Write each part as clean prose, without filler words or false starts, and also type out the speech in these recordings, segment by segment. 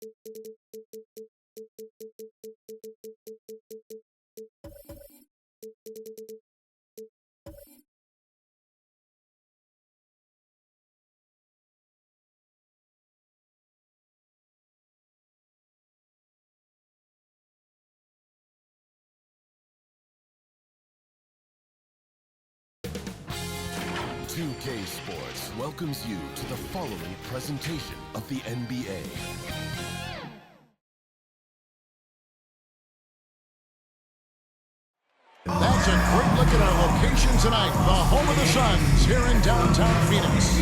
2K Sports welcomes you to the following presentation of the NBA. That's a great look at our location tonight, the home of the Suns here in downtown Phoenix.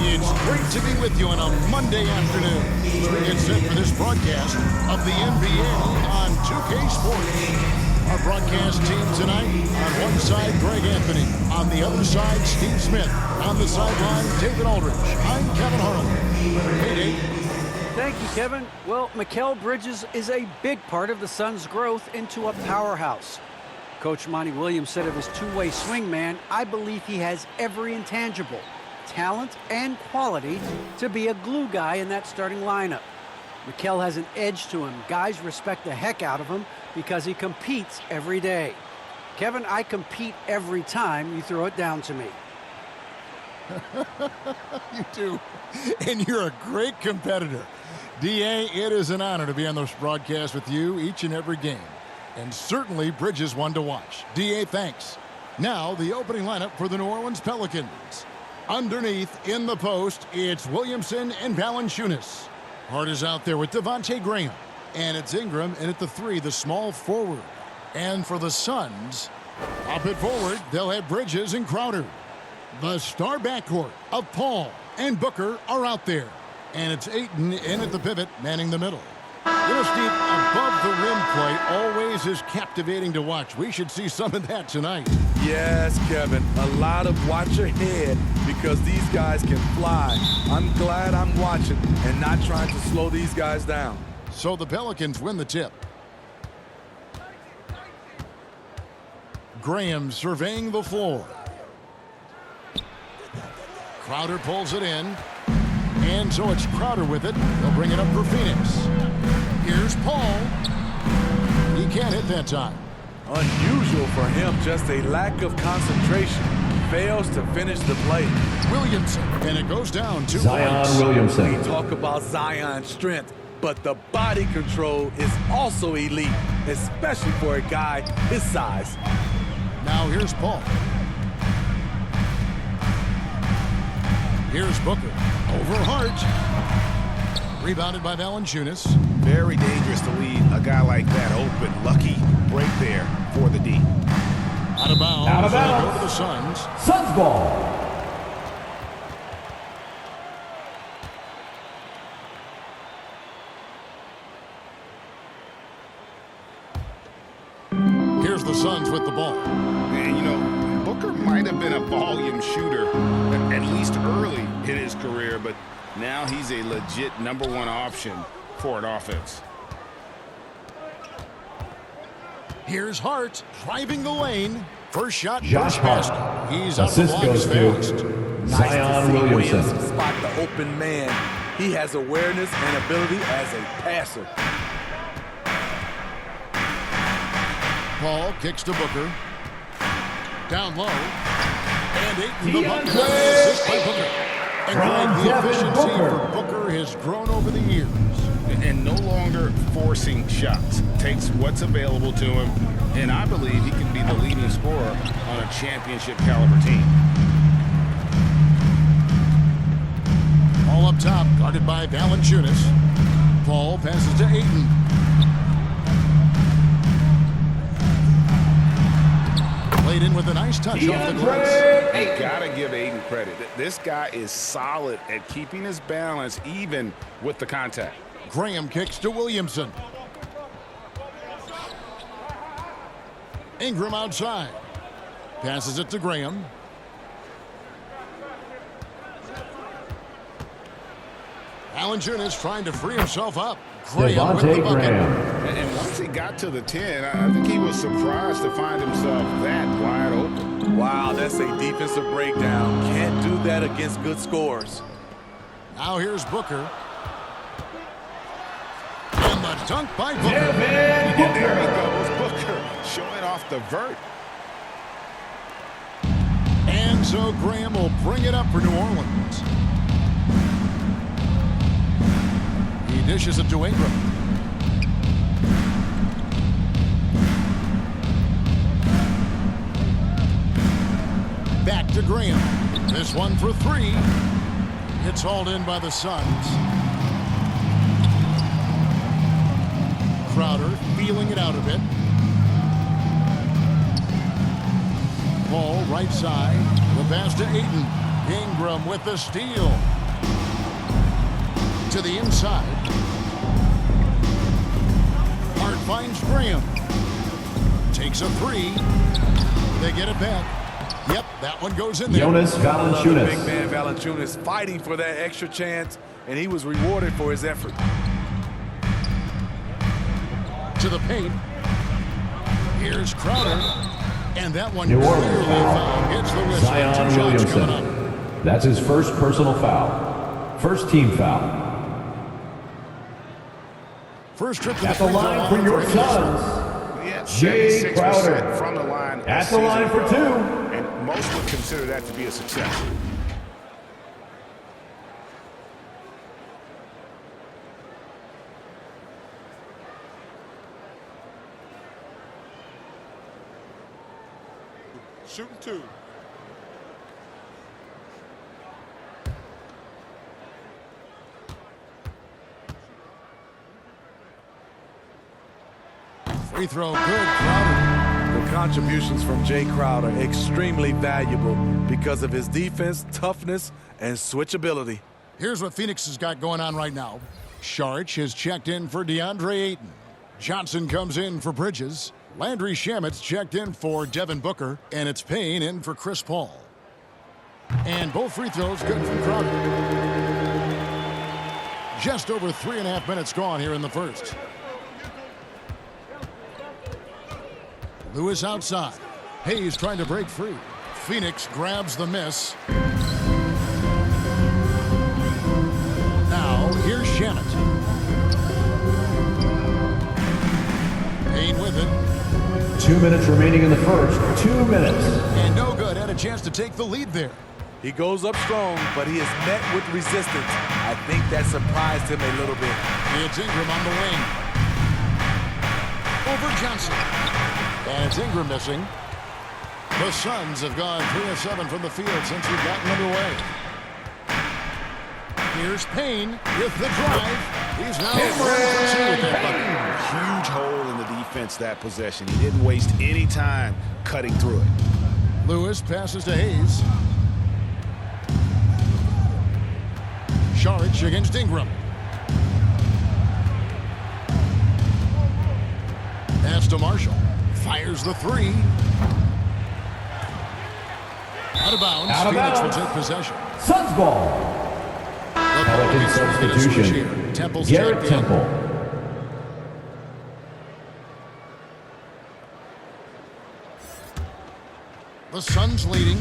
It's great to be with you on a Monday afternoon as we get set for this broadcast of the NBA on 2K Sports. Our broadcast team tonight, on one side, Greg Anthony. On the other side, Steve Smith. On the sideline, David Aldridge. I'm Kevin Harlan. Hey, Dave. Thank you, Kevin. Well, Mikal Bridges is a big part of the Suns' growth into a powerhouse. Coach Monty Williams said of his two-way swing man, I believe he has every intangible, talent and quality to be a glue guy in that starting lineup. Mikal has an edge to him. Guys respect the heck out of him because he competes every day. Kevin, I compete every time you throw it down to me. You do. And you're a great competitor. D.A., it is an honor to be on this broadcast with you each and every game. And certainly Bridges one to watch. D.A., thanks. Now, the opening lineup for the New Orleans Pelicans. Underneath, in the post, it's Williamson and Valanciunas. Hart is out there with Devontae Graham. And it's Ingram, and at the 3, the small forward. And for the Suns, up at forward, they'll have Bridges and Crowder. The star backcourt of Paul and Booker are out there. And it's Ayton in at the pivot, manning the middle. You know, Steve, above-the-rim play always is captivating to watch. We should see some of that tonight. Yes, Kevin. A lot of watch your head because these guys can fly. I'm glad I'm watching and not trying to slow these guys down. So the Pelicans win the tip. Graham surveying the floor. Crowder pulls it in. And so it's Crowder with it. They'll bring it up for Phoenix. Here's Paul. He can't hit that time. Unusual for him, just a lack of concentration. Fails to finish the play. Williamson. And it goes down 2 Zion points. Williamson. We talk about Zion's strength, but the body control is also elite, especially for a guy his size. Now here's Paul. Here's Booker. Over Hart. Rebounded by Valanciunas. Very dangerous to leave a guy like that open. Lucky break there for the D. Out of bounds. Out of bounds. Go to the Suns. Suns ball. Here's the Suns with the ball. And, you know, Booker might have been a volume shooter, at least early in his career, but now he's a legit #1 option for an offense. Here's Hart driving the lane. First shot, Josh first Hart. basket. He's out the Assist blocks goes to fast. Zion Williamson. Spot the open man. He has awareness and ability as a passer. Paul kicks to Booker. Down low. And Ayton the bucket. Assist by Booker. And Greg, the efficiency for Booker has grown over the years. And no longer forcing shots. Takes what's available to him, and I believe he can be the leading scorer on a championship caliber team. All up top, guarded by Valanciunas. Paul passes to Ayton. Played in with a nice touch off the glass. You gotta give Ayton credit. This guy is solid at keeping his balance even with the contact. Graham kicks to Williamson. Ingram outside. Passes it to Graham. Valanciunas trying to free himself up. Graham with the Devontae bucket. Graham. And once he got to the 10, I think he was surprised to find himself that wide open. Wow, that's a defensive breakdown. Can't do that against good scores. Now here's Booker. And the dunk by Booker. And there he goes, Booker, showing off the vert. And so Graham will bring it up for New Orleans. He dishes it to Ingram. Back to Graham. This one for three. It's hauled in by the Suns. Crowder feeling it out a bit. Ball right side. The pass to Ayton. Ingram with the steal. To the inside. Hart finds Graham. Takes a three. They get it back. Yep, that one goes in there. Jonas Big Valanciunas. man Valanciunas fighting for that extra chance, and he was rewarded for his effort. To the paint. Here's Crowder. And that one New clearly Orleans foul. foul. Gets the whistle. Zion 2 shots coming up. Williamson. That's his first personal foul. First team foul. First trip to At the the free throw line for your Suns, Yeah, Jay 76% Crowder. from the line. At the line for two. And most would consider that to be a success. Shooting two. Free throw good, Crowder. The contributions from Jay Crowder extremely valuable because of his defense, toughness, and switchability. Here's what Phoenix has got going on right now. Saric has checked in for DeAndre Ayton. Johnson comes in for Bridges. Landry Shamet's checked in for Devin Booker. And it's Payne in for Chris Paul. And both free throws good from Crowder. Just over 3.5 minutes gone here in the first. Lewis outside. Hayes trying to break free. Phoenix grabs the miss. Now, here's Shamet. Payne with it. 2 minutes remaining in the first. 2 minutes. And no good. Had a chance to take the lead there. He goes up strong, but he is met with resistance. I think that surprised him a little bit. It's Ingram on the wing. Over Johnson. And it's Ingram missing. The Suns have gone 3 of 7 from the field since we've gotten underway. Here's Payne with the drive. He's now 1 for 2 with that bucket. Huge hole in the defense that possession. He didn't waste any time cutting through it. Lewis passes to Hayes. Saric against Ingram. Pass to Marshall. Fires the three. Out of bounds. Out of Phoenix bounds. will take possession. Suns ball. Pelican substitution. Temple's Garrett checked in. Temple. The Suns leading.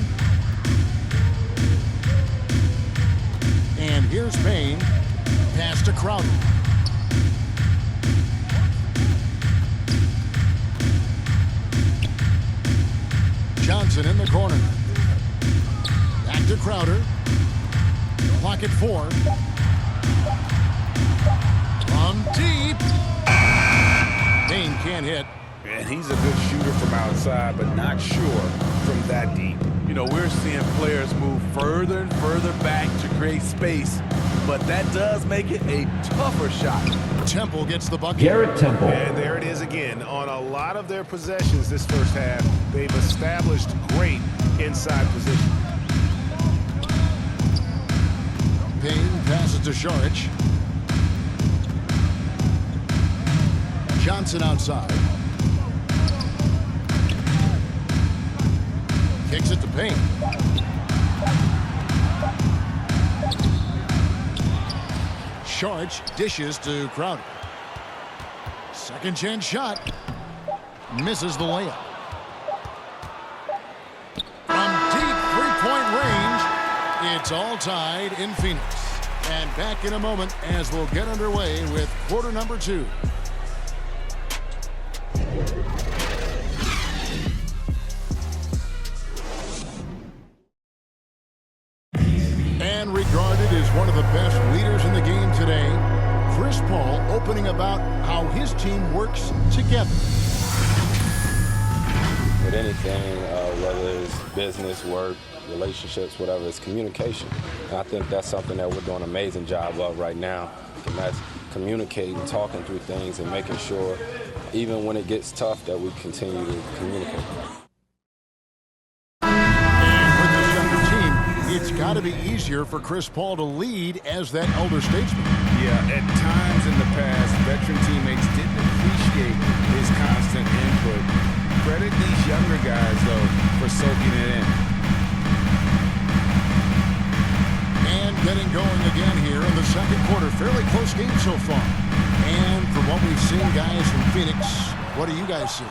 And here's Payne. Pass to Crowder. Johnson in the corner. Back to Crowder. Clock at 4. From deep. Payne can't hit. And he's a good shooter from outside, but not sure from that deep. You know, we're seeing players move further and further back to create space, but that does make it a tougher shot. Temple gets the bucket. Garrett Temple. And there it is again. On a lot of their possessions this first half, they've established great inside position. Payne passes to Saric. Johnson outside. Kicks it to Payne. Saric dishes to Crowder. Second chance shot. Misses the layup. From deep three-point range, it's all tied in Phoenix. And back in a moment as we'll get underway with quarter number 2. And regarded as one of the best leaders in the game today, Chris Paul opening about how his team works together. With anything, whether it's business, work, relationships, whatever, it's communication. And I think that's something that we're doing an amazing job of right now. And that's communicating, talking through things, and making sure, even when it gets tough, that we continue to communicate. And with this younger team, it's got to be easier for Chris Paul to lead as that elder statesman. Yeah, at times in the past, veteran teammates didn't appreciate his constant input. Credit these younger guys, though, for soaking it in. And getting going again here in the second quarter. Fairly close game so far. And from what we've seen, guys, from Phoenix, what do you guys see?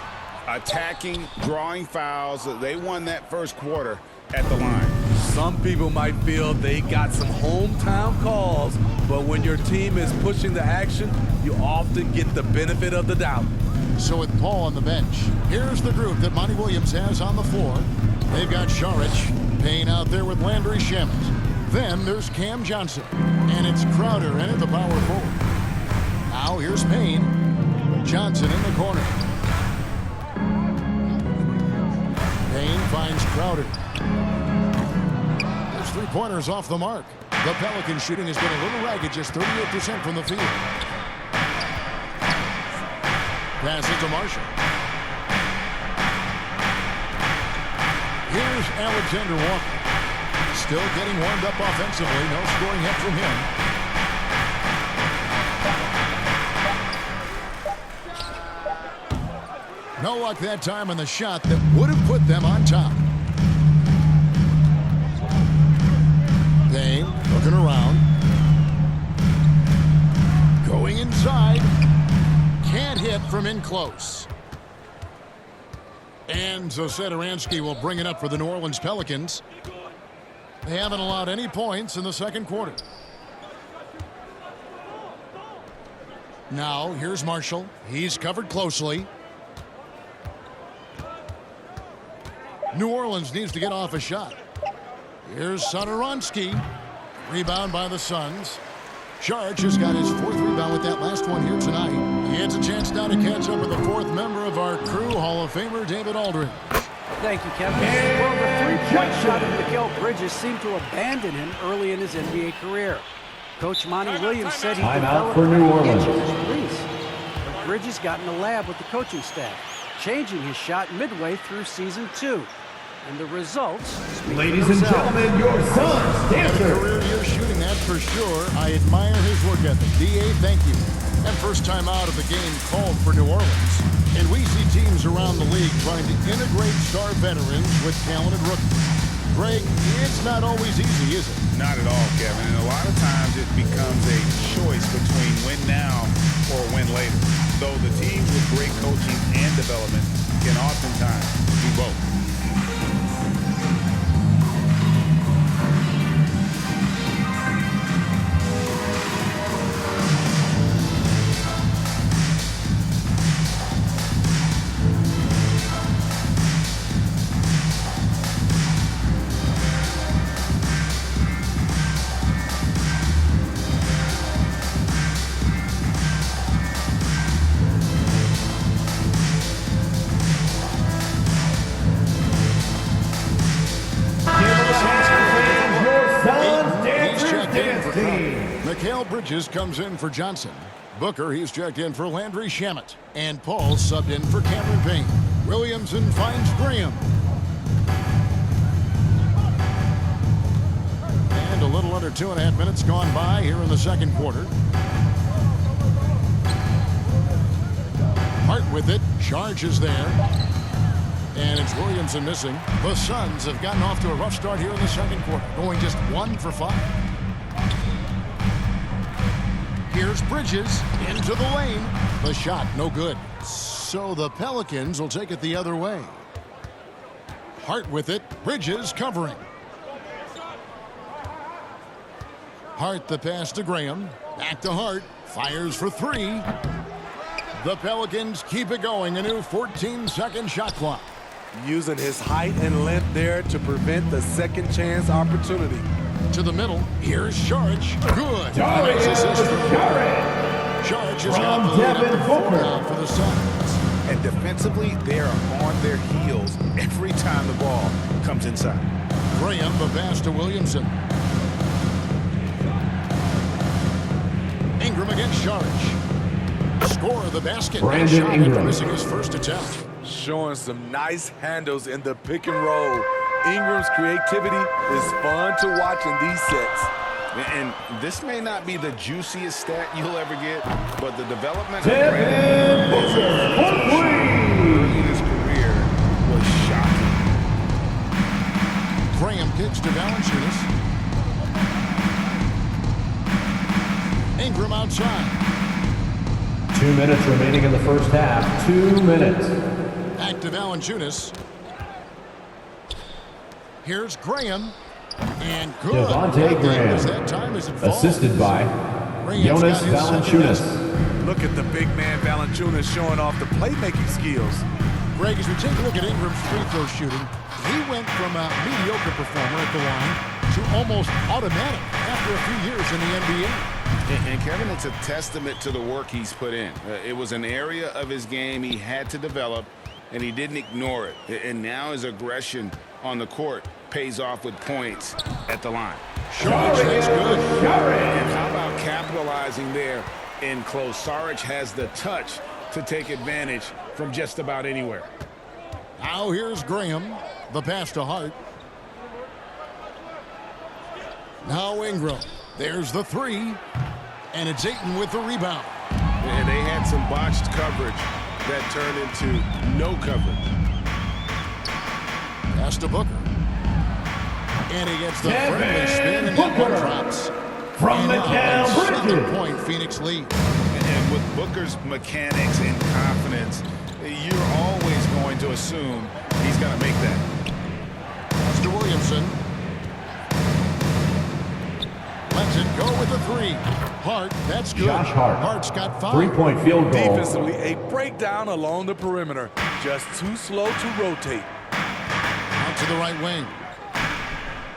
Attacking, drawing fouls. They won that first quarter at the line. Some people might feel they got some hometown calls, but when your team is pushing the action, you often get the benefit of the doubt. So with Paul on the bench, here's the group that Monty Williams has on the floor. They've got Saric, Payne out there with Landry Shamet. Then there's Cam Johnson, and it's Crowder in at the power forward. Now here's Payne, Johnson in the corner. Payne finds Crowder. There's 3-pointers off the mark. The Pelicans shooting has been a little ragged, just 38% from the field. Pass it to Marshall. Here's Alexander Walker. Still getting warmed up offensively. No scoring yet from him. No luck that time on the shot that would have put them on top. Payne looking around. Going inside. Can't hit from in close. And so Satoransky will bring it up for the New Orleans Pelicans. They haven't allowed any points in the second quarter. Now here's Marshall. He's covered closely. New Orleans needs to get off a shot. Here's Satoransky. Rebound by the Suns. Saric has got his 4th rebound with that last one here tonight. He has a chance now to catch up with the 4th member of our crew, Hall of Famer David Aldridge. Thank you, Kevin. Well, the three-point shot of Mikal Bridges seemed to abandon him early in his NBA career. Coach Monty Williams said he developed for New Orleans. his release. But Bridges got in the lab with the coaching staff, changing his shot midway through season 2. And the results speak Ladies for and themselves. gentlemen, your Suns dancer. Career year shooting, that's for sure. I admire his work ethic. D.A., thank you. And first time out of the game called for New Orleans. And we see teams around the league trying to integrate star veterans with talented rookies. Greg, it's not always easy, is it? Not at all, Kevin. And a lot of times it becomes a choice between win now or win later. Though the teams with great coaching and development can oftentimes do both. Mikal Bridges comes in for Johnson. Booker, he's checked in for Landry Shamet. And Paul subbed in for Cameron Payne. Williamson finds Graham. And a little under 2.5 minutes gone by here in the second quarter. Hart with it. Charge is there. And it's Williamson missing. The Suns have gotten off to a rough start here in the second quarter, going just 1 for 5. Here's Bridges into the lane. The shot, no good. So the Pelicans will take it the other way. Hart with it. Bridges covering. Hart the pass to Graham. Back to Hart. Fires for three. The Pelicans keep it going. A new 14-second shot clock. Using his height and length there to prevent the second chance opportunity. To the middle. Here's Saric. Good. Saric Saric is now the four for the Suns. And defensively, they are on their heels every time the ball comes inside. Graham, the pass to Williamson. Ingram against Saric. Score the basket. Brandon Ingram. Missing his first attempt. Showing some nice handles in the pick and roll. Ingram's creativity is fun to watch in these sets. And this may not be the juiciest stat you'll ever get, but the development of Brandon early in his career was shocking. Graham kicks to Valanciunas. Ingram outside. 2 minutes remaining in the first half. 2 minutes. Back to Valanciunas. Here's Graham. And good. Devontae Graham. That time as it falls. Assisted by Graham's Jonas got his Valanciunas. Look at the big man Valanciunas showing off the playmaking skills. Greg, as we take a look at Ingram's free throw shooting, he went from a mediocre performer at the line to almost automatic after a few years in the NBA. And Kevin, it's a testament to the work he's put in. It was an area of his game he had to develop, and he didn't ignore it. And now his aggression on the court pays off with points at the line. Saric, that's good. And how about capitalizing there in close? Saric has the touch to take advantage from just about anywhere. Now here's Graham. The pass to Hart. Now Ingram. There's the three. And it's Ayton with the rebound. And they had some botched coverage that turned into no coverage. Pass to Booker. And he gets the friendly spin and that one drops. From Mikal Bridges. Point, Phoenix lead. And with Booker's mechanics and confidence, you're always going to assume he's going to make that. Pass to Williamson. Lets it go with the three. Hart, that's good. Josh Hart. Hart's got 5. 3-point field goal. Defensively, a breakdown along the perimeter. Just too slow to rotate. Out to the right wing.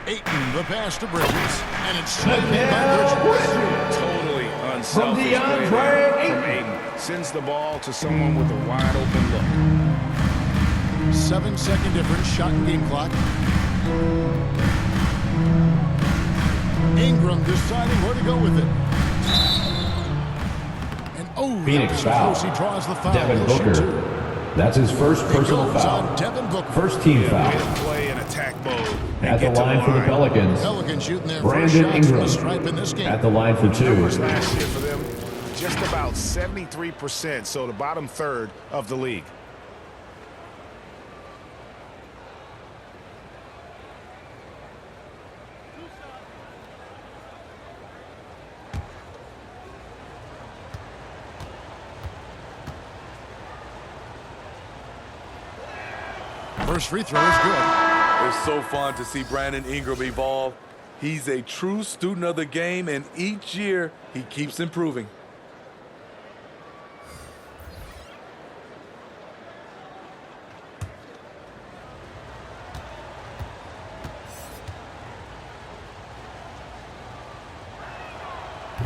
Ayton, the pass to Bridges. And it's slammed by Bridges. Totally unselfish play there from Ayton. Sends the ball to someone with a wide open look. 7-second difference, shot and game clock. Ingram deciding where to go with it. And Phoenix foul. He draws the foul. Devin Booker. That's his first personal foul. Devin Booker. First team foul. Way to play in attack mode. At the line for the Pelicans. Pelicans shooting their Brandon first Ingram. from the stripe in this game. At the line for 2. Numbers last year for them, just about 73%, so the bottom third of the league. First free throw is good. It's so fun to see Brandon Ingram evolve. He's a true student of the game, and each year he keeps improving.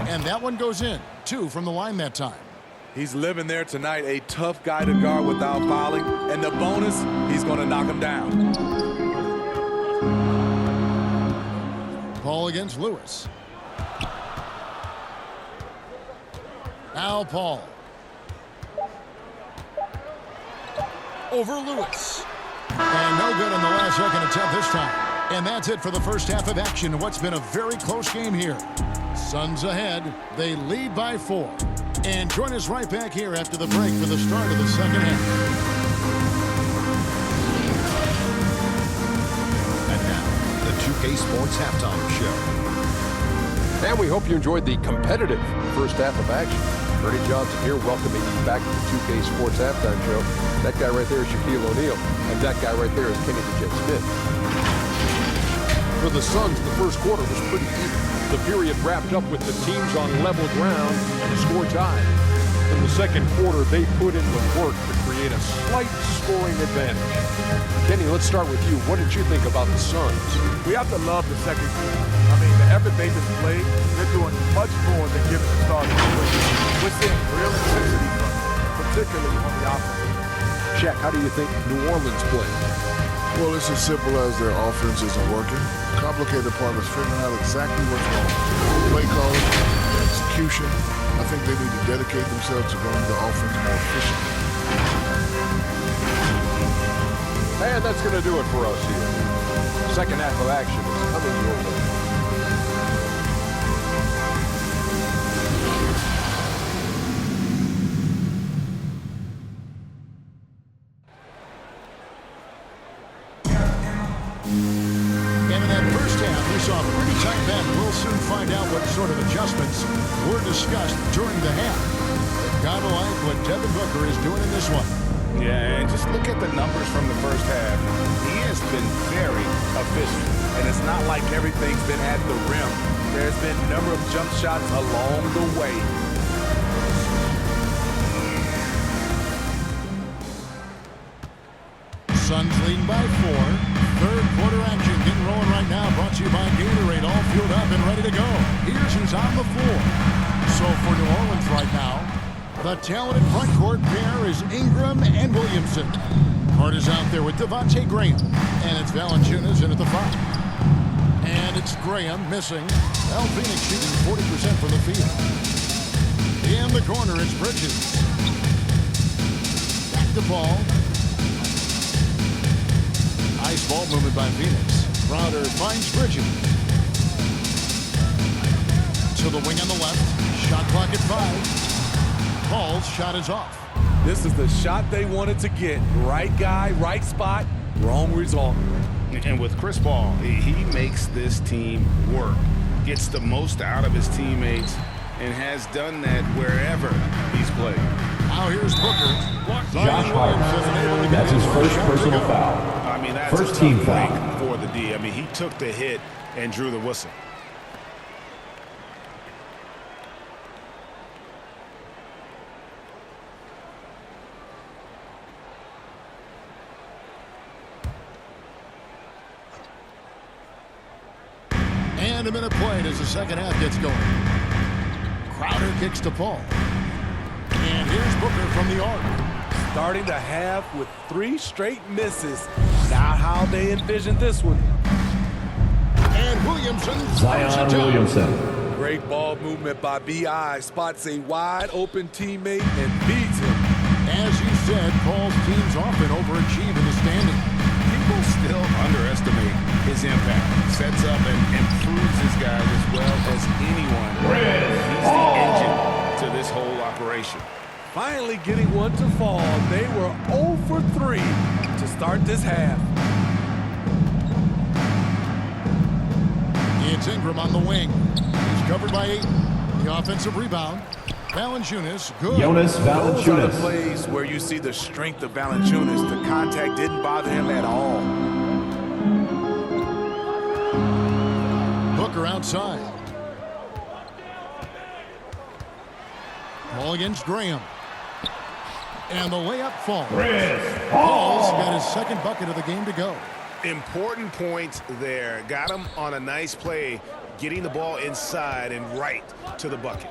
And that one goes in. 2 from the line that time. He's living there tonight, a tough guy to guard without fouling, and the bonus, he's going to knock him down. Paul against Lewis. Now Paul. Over Lewis. And no good on the last second attempt this time. And that's it for the first half of action in what's been a very close game here. Suns ahead. They lead by 4. And join us right back here after the break for the start of the second half. And now, the 2K Sports Halftime Show. And we hope you enjoyed the competitive first half of action. Ernie Johnson here, welcoming you back to the 2K Sports Halftime Show. That guy right there is Shaquille O'Neal, and that guy right there is Kenny the Jet Smith. For the Suns, the first quarter was pretty even. The period wrapped up with the teams on level ground and the score tied. In the second quarter, they put in the work to create a slight scoring advantage. Kenny, let's start with you. What did you think about the Suns? We have to love the second quarter. I mean, the effort they displayed, they're doing much more than giving the stars away. We're seeing real intensity from them, particularly on the offense. Shaq, how do you think New Orleans played? Well, it's as simple as their offense isn't working. The complicated part is figuring out exactly what's wrong. Play calling, execution. I think they need to dedicate themselves to running the offense more efficiently. And that's going to do it for us here. Second half of action is coming your way. And in that first half, we saw a pretty tight bet. We'll soon find out what sort of adjustments were discussed during the half. Gotta like what Devin Booker is doing in this one. Yeah, and just look at the numbers from the first half. He has been very efficient. And it's not like everything's been at the rim. There's been a number of jump shots along the way. Suns leading by 4. Third quarter action getting rolling right now. Brought to you by Gatorade. All fueled up and ready to go. Here's who's on the floor. So for New Orleans right now, the talented front court pair is Ingram and Williamson. Hart is out there with Devontae Graham. And it's Valanciunas in at the 5. And it's Graham missing. Al Phoenix shooting 40% from the field. In the corner, it's Bridges. Back to Paul. Nice ball movement by Phoenix. Crowder finds Bridges. To the wing on the left. Shot clock at 5. Paul's shot is off. This is the shot they wanted to get. Right guy, right spot, wrong result. And with Chris Paul, he makes this team work. Gets the most out of his teammates and has done that wherever he's played. Now here's Booker. Josh Hart. That's his first personal foul. I mean, that's First a team tough foul. break for the D. I mean, he took the hit and drew the whistle. And a minute played as the second half gets going. Crowder kicks to Paul. And here's Booker from the arc. Starting the half with 3 straight misses. Not how they envisioned this one. And Williamson. Zion Williamson. Great ball movement by B.I. Spots a wide open teammate and feeds him. As you said, Paul's teams often overachieve in the standing. People still underestimate his impact. Sets up and improves his guys as well as anyone. He's the engine to this whole operation. Finally getting one to fall. They were 0 for 3 to start this half. It's Ingram on the wing. He's covered by 8. The offensive rebound. Valanciunas, good. Jonas Those are the Valanciunas. plays where you see the strength of Valanciunas. The contact didn't bother him at all. Booker outside. Ball against Graham. And the layup falls. Paul's got his second bucket of the game to go. Important points there. Got him on a nice play, getting the ball inside and right to the bucket.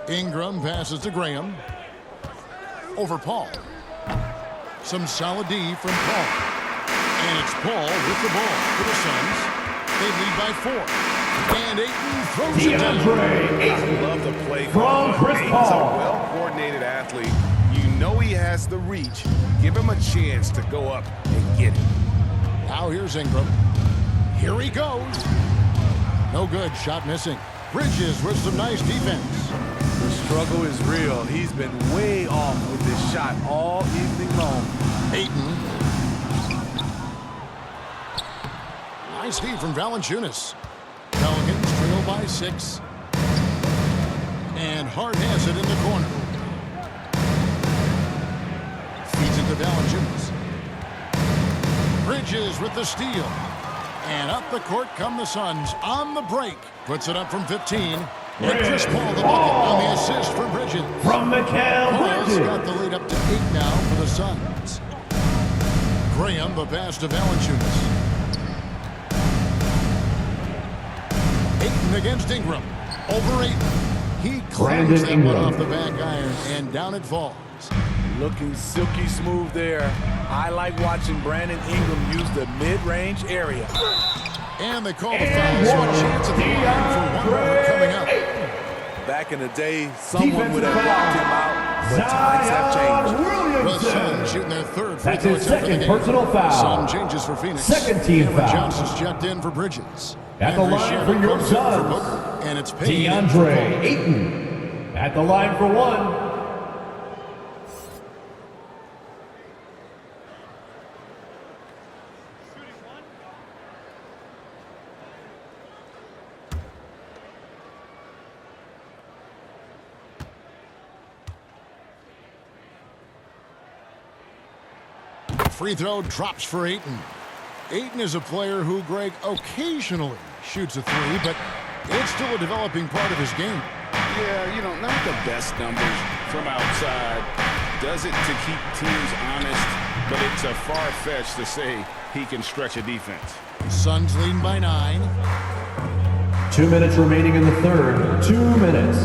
Ingram passes to Graham. Over Paul. Some solid D from Paul. And it's Paul with the ball for the Suns. They lead by 4. And Ayton throws it down. I love the play From Chris Ayton's Paul. a well-coordinated athlete. You know he has the reach. Give him a chance to go up and get it. Now here's Ingram. Here he goes. No good. Shot missing. Bridges with some nice defense. The struggle is real. He's been way off with this shot all evening long. Ayton. Nice feed from Valanciunas. Pelicans trail by 6. And Hart has it in the corner. Feeds it to Valanciunas. Bridges with the steal. And up the court come the Suns on the break. Puts it up from 15. And Chris Paul the bucket on the assist for Bridges. From Mikal Paul's Bridges. got the lead up to 8 now for the Suns. Graham the pass to Valanciunas. Ayton against Ingram. Over Ayton. He claims that one off the back iron, and down it falls. Looking silky smooth there. I like watching Brandon Ingram use the mid-range area. And they call the foul, so a chance at the line for one more coming up. Back in the day, someone would have blocked him out, but times have changed. The Suns shooting their third free That's throw his attempt of the second game. personal foul. Sun changes for Phoenix. Second team Cameron foul. Johnson's checked in for Bridges. At the Andrew line Shannon for your comes in for Suns, Booker, and it's paid in for DeAndre Paul. Ayton. At the line for one. Free throw drops for Ayton. Ayton is a player who, Greg, occasionally shoots a three, but it's still a developing part of his game. Yeah, not the best numbers from outside. Does it to keep teams honest, but it's a far-fetched to say he can stretch a defense. Suns leading by 9. 2 minutes remaining in the third. 2 minutes.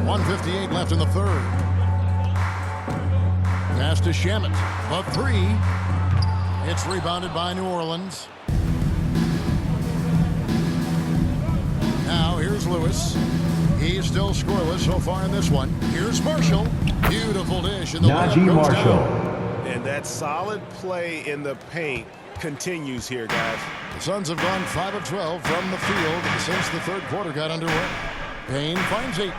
1:58 left in the third. Pass to Shamet. A three. It's rebounded by New Orleans. Now here's Lewis. He's still scoreless so far in this one. Here's Marshall. Beautiful dish, and the layup Najee goes Marshall. down. And that solid play in the paint continues here, guys. The Suns have gone 5 of 12 from the field since the third quarter got underway. Payne finds Ayton.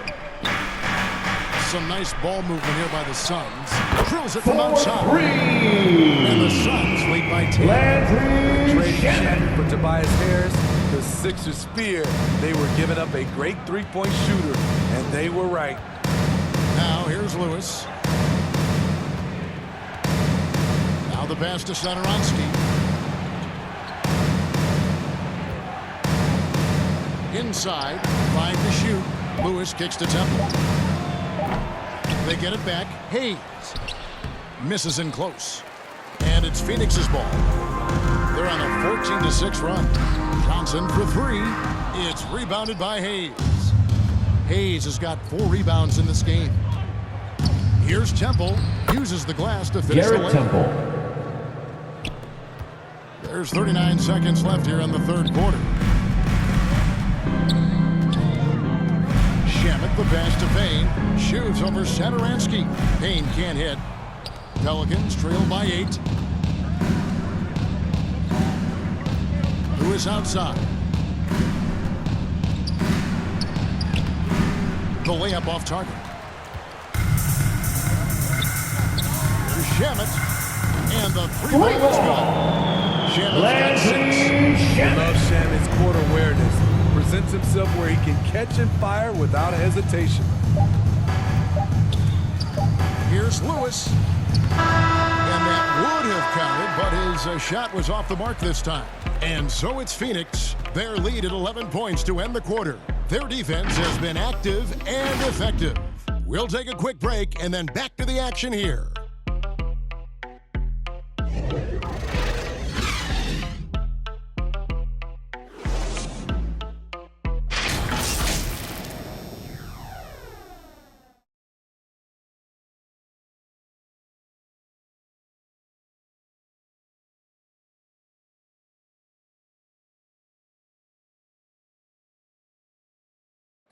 Some nice ball movement here by the Suns. Drills it from outside. And the Suns lead by 10. Trading Shannon for Tobias Harris, the Sixers fear they were giving up a great three-point shooter, and they were right. Now here's Lewis. Now the pass to Satoransky. Inside, 5 to shoot. Lewis kicks to Temple. They get it back. Hayes misses in close. And it's Phoenix's ball. They're on a 14-6 run. Johnson for 3. It's rebounded by Hayes. Hayes has got 4 rebounds in this game. Here's Temple. Uses the glass to finish the Garrett layup. Temple. There's 39 seconds left here in the third quarter. Shamet the pass to Payne. Shoots over Satoransky. Payne can't hit. Pelicans trail by 8. Lewis outside. The layup off target. Here's Shamet. And the three-point is good. Shamet's got 6. I love Shannon's court awareness. Presents himself where he can catch and fire without hesitation. Here's Lewis. And that would have counted, but his shot was off the mark this time. And so it's Phoenix. Their lead at 11 points to end the quarter. Their defense has been active and effective. We'll take a quick break and then back to the action here.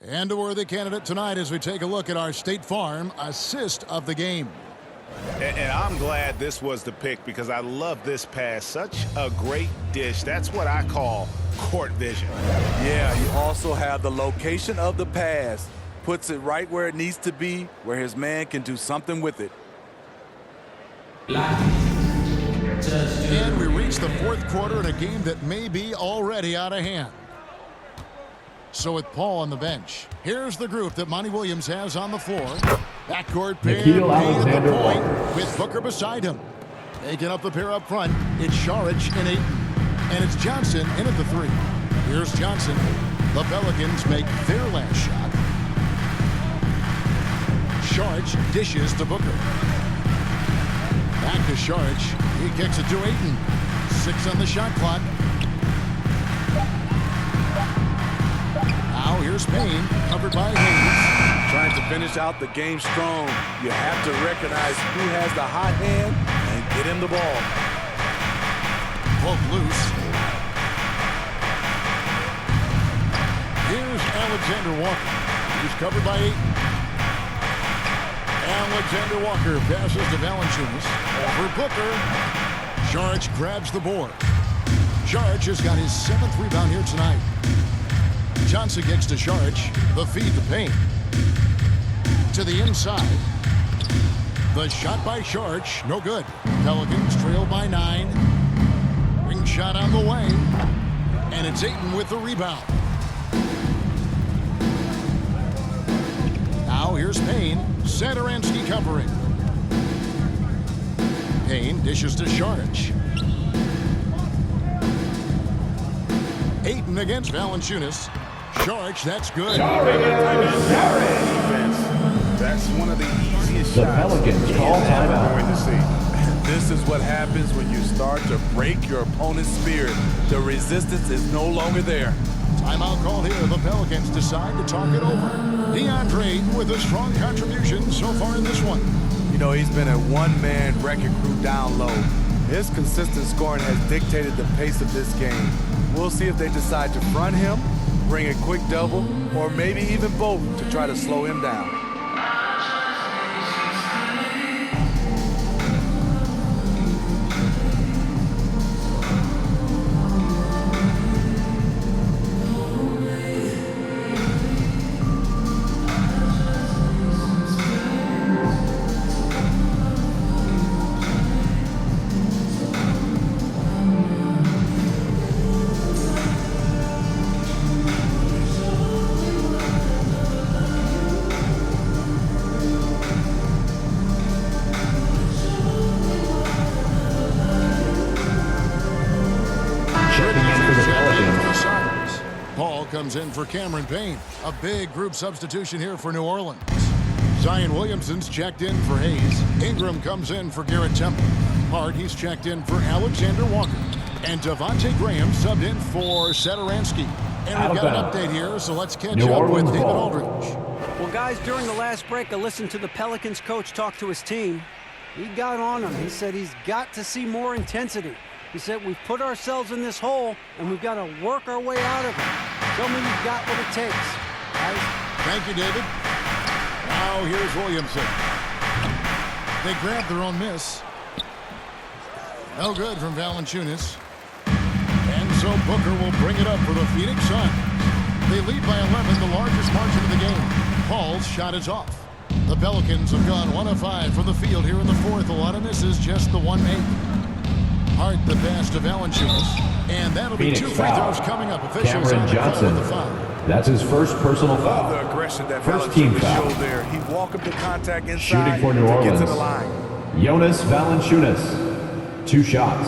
And a worthy candidate tonight as we take a look at our State Farm assist of the game. And I'm glad this was the pick because I love this pass. Such a great dish. That's what I call court vision. Yeah, you also have the location of the pass. Puts it right where it needs to be, where his man can do something with it. And we reach the fourth quarter in a game that may be already out of hand. So with Paul on the bench, here's the group that Monty Williams has on the floor. Backcourt pair, Payne at the point with Booker beside him. Taking up the pair up front, it's Saric and Ayton. And it's Johnson in at the 3. Here's Johnson. The Pelicans make their last shot. Sharch dishes to Booker. Back to Sharch. He kicks it to Ayton. 6 on the shot clock. Now here's Payne, covered by Hayes. Trying to finish out the game strong, you have to recognize who has the hot hand and get him the ball. Poke loose. Here's Alexander Walker. He's covered by Ayton. Alexander Walker passes to Valanciunas. Over Booker. Sharch grabs the board. Sharch has got his 7th rebound here tonight. Johnson gets to Sharch. The feed to Payne. To the inside. The shot by Sharch. No good. Pelicans trail by 9. Ring shot on the way. And it's Ayton with the rebound. Now here's Payne. Satoransky covering. Payne dishes to Sharch. Ayton against Valanciunas. Sharch, that's good. Defense. That's one of the easiest The shots Pelicans call timeout. Going to see. This is what happens when you start to break your opponent's spirit. The resistance is no longer there. Timeout call here. The Pelicans decide to talk it over. DeAndre Ayton with a strong contribution so far in this one. You know, he's been a one-man wrecking crew down low. His consistent scoring has dictated the pace of this game. We'll see if they decide to front him, bring a quick double, or maybe even both to try to slow him down. Comes in for Cameron Payne. A big group substitution here for New Orleans. Zion Williamson's checked in for Hayes. Ingram comes in for Garrett Temple. Hart, he's checked in for Alexander Walker. And Devontae Graham subbed in for Satoransky. And we've got an update here, so let's catch up with David Aldridge. Well, guys, during the last break, I listened to the Pelicans coach talk to his team. He got on them. He said he's got to see more intensity. He said, we've put ourselves in this hole, and we've got to work our way out of it. Show me you've got what it takes, guys. Thank you, David. Now here's Williamson. They grabbed their own miss. No good from Valanciunas. And so Booker will bring it up for the Phoenix Suns. They lead by 11, the largest margin of the game. Paul's shot is off. The Pelicans have gone 1 of 5 from the field here in the 4th. A lot of misses, just the 1 made. Hart the pass to Valanciunas. And that'll be 2 free throws coming up. Officials Cameron Johnson. with the foul. That's his first personal foul. The aggression that First team foul. showed there. He welcomed the contact inside Shooting for New to Orleans. get to the line. Jonas Valanciunas. 2 shots.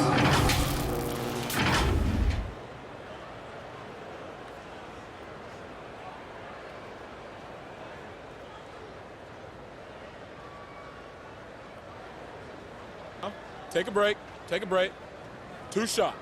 Take a break. Take a break. 2 shots.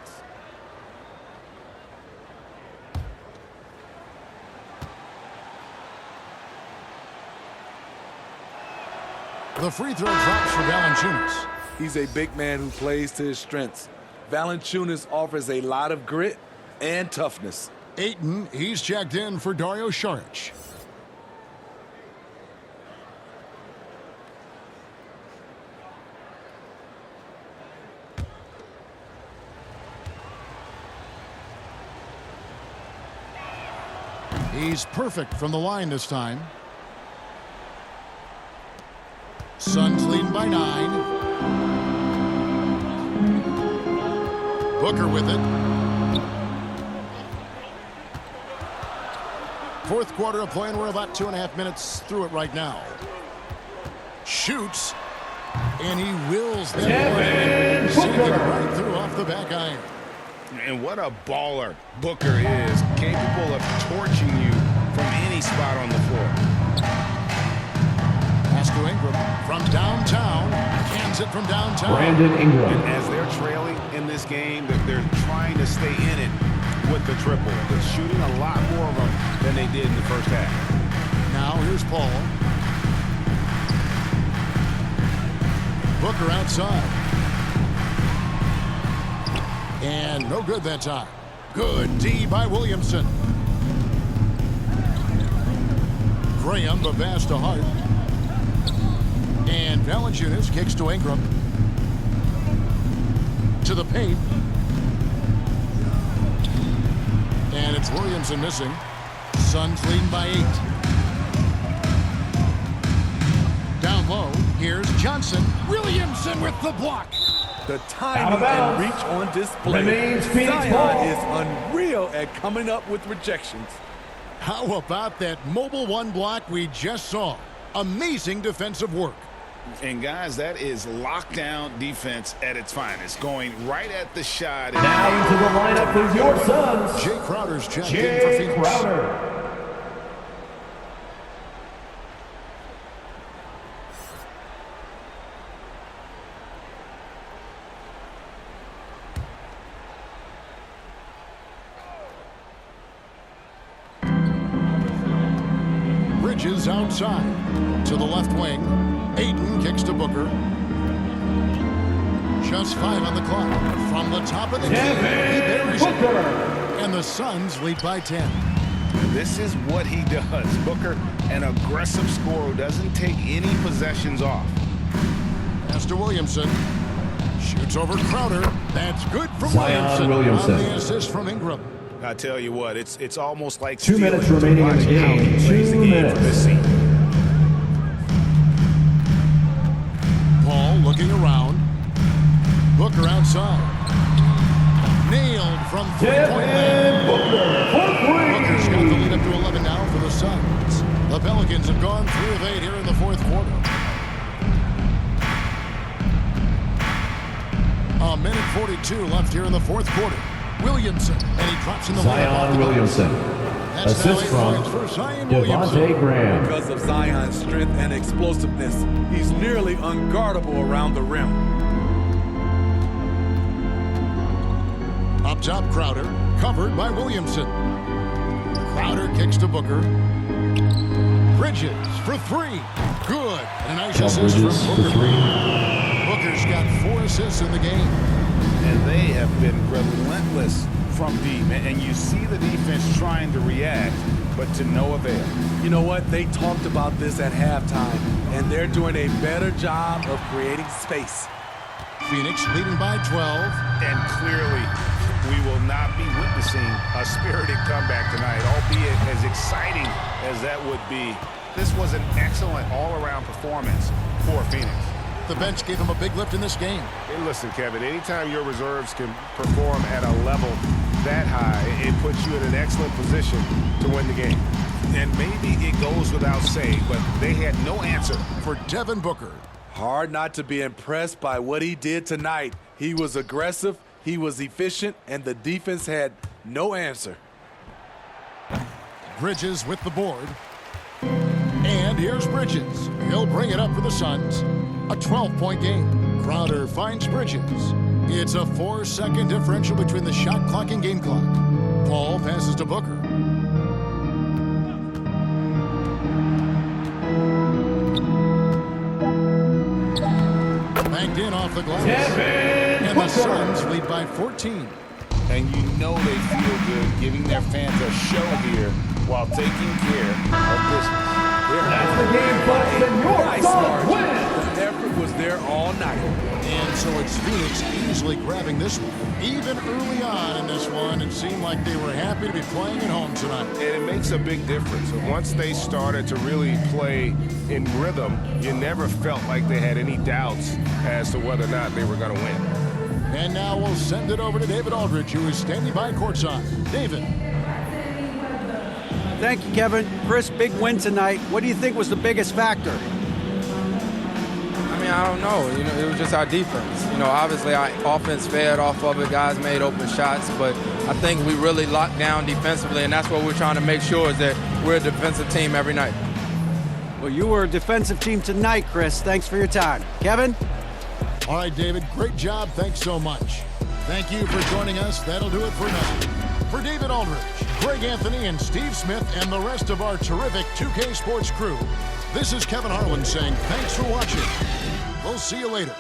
The free throw drops for Valanciunas. He's a big man who plays to his strengths. Valanciunas offers a lot of grit and toughness. Ayton, he's checked in for Dario Saric. He's perfect from the line this time. Suns lead by 9. Booker with it. 4th quarter of play, and we're about 2.5 minutes through it right now. Shoots, and he wills them away. Sinking right through off the back iron. And what a baller Booker is, capable of torching you from any spot on the floor. Pass to Ingram from downtown. Cans it from downtown. Brandon Ingram. And as they're trailing in this game, they're trying to stay in it with the triple. They're shooting a lot more of them than they did in the first half. Now here's Paul. Booker outside. And no good that time. Good D by Williamson. Graham, the pass to Hart. And Valanciunas kicks to Ingram. To the paint. And it's Williamson missing. Suns leading by 8. Down low, here's Johnson. Williamson with the block. The timing and reach on display. Remains Phoenix Zion ball. is unreal at coming up with rejections. How about that mobile one block we just saw? Amazing defensive work. And guys, that is lockdown defense at its finest, going right at the shot. Now into the lineup for your Suns, Jay Crowder's checked in for Jay Phoenix. Crowder. Bridges outside to the left wing. Ayton kicks to Booker. Just 5 on the clock. From the top of the key, he buries it. And the Suns lead by 10. This is what he does. Booker, an aggressive scorer who doesn't take any possessions off. Pass to Williamson. Shoots over Crowder. That's good from Zion Williamson. On the assist from Ingram. I tell you what, it's almost like 2 minutes stealing to remaining in the watch how game. he plays the 2 game minutes. from this seat. Paul looking around. Booker outside. Nailed from three-point land. Booker's got the lead up to 11 now for the Suns. The Pelicans have gone 3 of 8 here in the fourth quarter. A minute 42 left here in the fourth quarter. Williamson, and he drops in the Zion Williamson. That's Assist from Devontae Graham. Because of Zion's strength and explosiveness, he's nearly unguardable around the rim. Up top, Crowder, covered by Williamson. Crowder kicks to Booker. Bridges for 3. Good. And a nice assist from Bridges Booker. for 3. Booker's got 4 assists in the game. And they have been relentless from deep. And you see the defense trying to react, but to no avail. You know what? They talked about this at halftime, and they're doing a better job of creating space. Phoenix leading by 12. And clearly, we will not be witnessing a spirited comeback tonight, albeit as exciting as that would be. This was an excellent all-around performance for Phoenix. The bench gave him a big lift in this game. Hey, listen, Kevin, anytime your reserves can perform at a level that high, it puts you in an excellent position to win the game. And maybe it goes without saying, but they had no answer for Devin Booker. Hard not to be impressed by what he did tonight. He was aggressive, he was efficient, and the defense had no answer. Bridges with the board. And here's Bridges. He'll bring it up for the Suns. A 12-point game. Crowder finds Bridges. It's a 4-second differential between the shot clock and game clock. Paul passes to Booker. Banked in off the glass. And the Suns lead by 14. And you know they feel good giving their fans a show here while taking care of business. That's the game, but your Suns win. The effort was there all night. And so it's Phoenix easily grabbing this one. Even early on in this one, it seemed like they were happy to be playing at home tonight. And it makes a big difference. Once they started to really play in rhythm, you never felt like they had any doubts as to whether or not they were going to win. And now we'll send it over to David Aldridge, who is standing by courtside. David. Thank you, Kevin. Chris, big win tonight. What do you think was the biggest factor? I mean, I don't know. It was just our defense. Obviously our offense fed off of it. Guys made open shots, but I think we really locked down defensively, and that's what we're trying to make sure is that we're a defensive team every night. Well, you were a defensive team tonight, Chris. Thanks for your time. Kevin? All right, David, great job. Thanks so much. Thank you for joining us. That'll do it for now. For David Aldridge, Greg Anthony, and Steve Smith, and the rest of our terrific 2K Sports crew, this is Kevin Harlan saying thanks for watching. We'll see you later.